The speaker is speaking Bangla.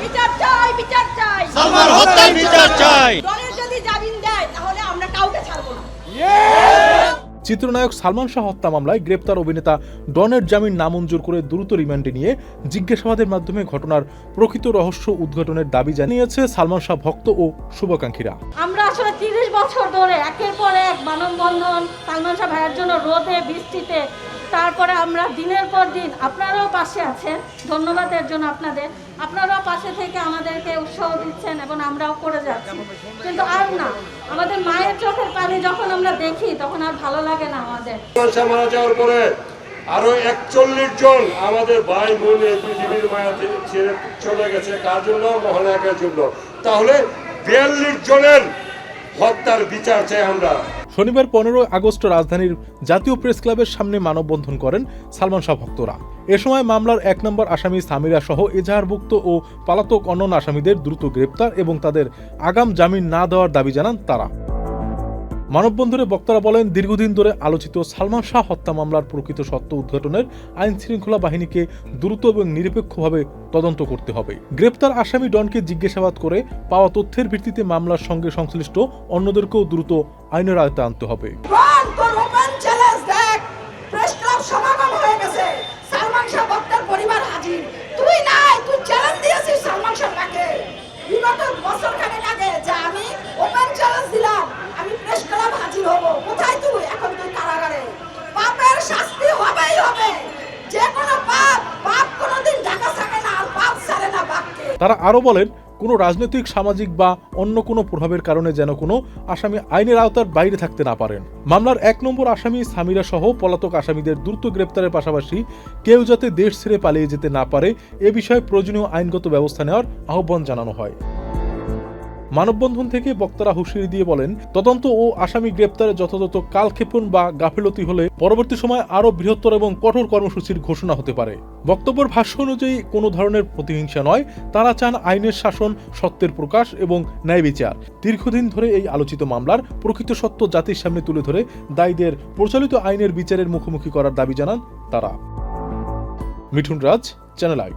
বিচার চাই, বিচার চাই। সালমান হত্যার বিচার চাই। দলের যদি জামিন দেয় তাহলে আমরা কাউকে ছাড়বো না। চিত্রনায়ক সালমান শাহ হত্যা মামলায় গ্রেপ্তার অভিনেতা ডনের জামিন নামঞ্জুর করে দ্রুত রিমান্ডে নিয়ে জিজ্ঞাসাবাদের মাধ্যমে ঘটনার প্রকৃত রহস্য উদ্ঘাটনের দাবি জানিয়েছে সালমান শাহ ভক্ত ও শুভাকাঙ্ক্ষীরা। আমরা আসলে 30 বছর ধরে একের পর এক মানববন্ধন সালমান শাহ ভাইয়ের জন্য রোদে বৃষ্টিতে, তারপরে আমরা দিনের পর দিন, আপনারাও পাশে আছেন, ধন্যবাদ এর জন্য আপনাদের। আপনারাও পাশে থেকে আমাদেরকে উৎসাহ দিচ্ছেন এবং আমরাও করে যাচ্ছি, কিন্তু আর না, আমাদের মায়ের চোখের পানি যখন আমরা দেখি তখন আর ভালো লাগে না আমাদের। মারা যাওয়ার পরে আরো 41 জন আমাদের ভাই বোন এই পৃথিবীর মায়া ছেড়ে চলে গেছে, কার জন্য? মহানায়কের জন্য। তাহলে 42 জনের হত্যার বিচার চাই আমরা। শনিবার 15 আগস্ট রাজধানীর জাতীয় প্রেস ক্লাবের সামনে মানববন্ধন করেন সালমান শাহ ভক্তরা। এ সময় মামলার 1 নম্বর আসামি সামিরা সহ এজাহারভুক্ত ও পলাতক অন্যান্য আসামিদের দ্রুত গ্রেপ্তার এবং তাদের আগাম জামিন না দেওয়ার দাবি জানান তারা। মানববন্ধনে বক্তারা বলেন, দীর্ঘদিন ধরে আলোচিত সালমান শাহ হত্যা মামলার প্রকৃত সত্য উদ্ঘাটনের আইন শৃঙ্খলা বাহিনীকে দ্রুত এবং নিরপেক্ষভাবে তদন্ত করতে হবে। গ্রেপ্তার আসামি ডনকে জিজ্ঞাসাবাদ করে পাওয়া তথ্যের ভিত্তিতে মামলার সঙ্গে সংশ্লিষ্ট অন্যদেরকেও দ্রুত আইনের আওতায় আনতে হবে। প্রেস ক্লাব সমাগম হয়ে গেছে, সালমান শাহ ভক্তের পরিবার হাজির। তুই নাই, তুই চ্যালেঞ্জ দিয়েছিস সালমান শাহকে বিগত বছরখানেক আগে যে আমি ওপেন চ্যালেঞ্জ দিলাম, আমি প্রেস ক্লাব হাজির হব। কোথায় তুই? এখন তুই কারাগারে। পাপের শাস্তি হবেই হবে। যে কোনো পাপ কোনোদিন ঢাকা থাকে না, আর পাপ ছাড়ে না বাপকে। তারা আরো বলেন, কোনো রাজনৈতিক, সামাজিক বা অন্য কোনো প্রভাবের কারণে যেন কোনো আসামি আইনের আওতার বাইরে থাকতে না পারেন। মামলার 1 নম্বর আসামি সামিরা সহ পলাতক আসামিদের দ্রুত গ্রেপ্তারের পাশাপাশি কেউ যাতে দেশ ছেড়ে পালিয়ে যেতে না পারে এ বিষয়ে প্রয়োজনীয় আইনগত ব্যবস্থা নেওয়ার আহ্বান জানানো হয়। মানববন্ধন থেকে বক্তারা হুঁশিয়ারি দিয়ে বলেন, তদন্ত ও আসামি গ্রেপ্তারে যথাযথ কালক্ষেপণ বা গাফিলতি হলে পরবর্তী সময়ে আরও বৃহত্তর এবং কঠোর কর্মসূচির ঘোষণা হতে পারে। বক্তব্যের ভাষ্য অনুযায়ী কোনো ধরনের প্রতিহিংসা নয়, তারা চান আইনের শাসন, সত্যের প্রকাশ এবং ন্যায় বিচার। দীর্ঘদিন ধরে এই আলোচিত মামলার প্রকৃত সত্য জাতির সামনে তুলে ধরে দায়ীদের প্রচলিত আইনের বিচারের মুখোমুখি করার দাবি জানান তারা। মিঠুন রাজ, চ্যানেল আই।